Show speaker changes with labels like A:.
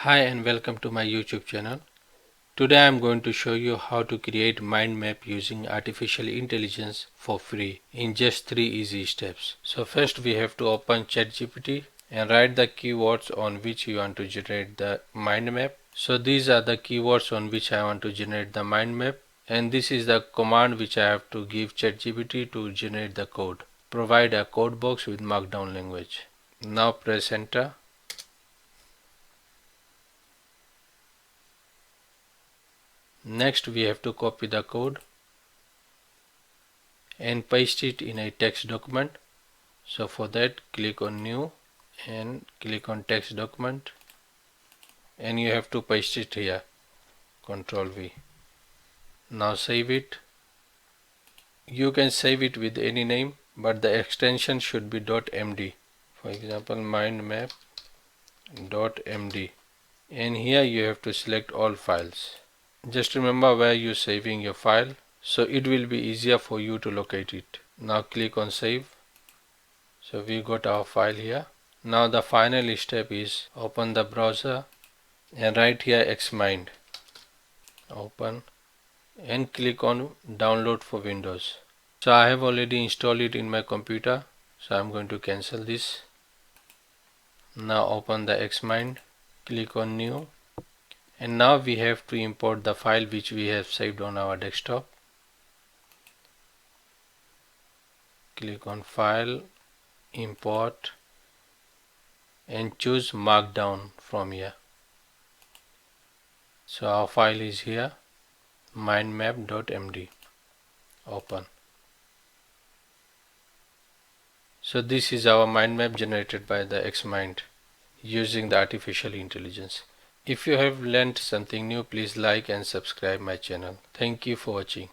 A: Hi and welcome to my YouTube channel. Today I am going to show you how to create mind map using artificial intelligence for free in just 3 easy steps. So first we have to open ChatGPT and write the keywords on which you want to generate the mind map. So these are the keywords on which I want to generate the mind map, and this is the command which I have to give ChatGPT to generate the code. Provide a code box with Markdown language. Now press enter. Next we have to copy the code and paste it in a text document. So for that, click on new and click on text document, and you have to paste it here. Ctrl V. Now save it. You can save it with any name, but the extension should be .md. For example, mindmap.md, and here you have to select all files. Just remember where you're saving your file, so it will be easier for you to locate it. Now click on save. So we got our file here. Now the final step is open the browser and write here xmind. Open and click on download for Windows. So I have already installed it in my computer, so I'm going to cancel this. Now open the xmind, click on new, and now we have to import the file which we have saved on our desktop. Click on file, import, and choose Markdown from here. So our file is here, mindmap.md. Open. So this is our mind map generated by the xmind using the artificial intelligence. If you have learned something new, please like and subscribe my channel. Thank you for watching.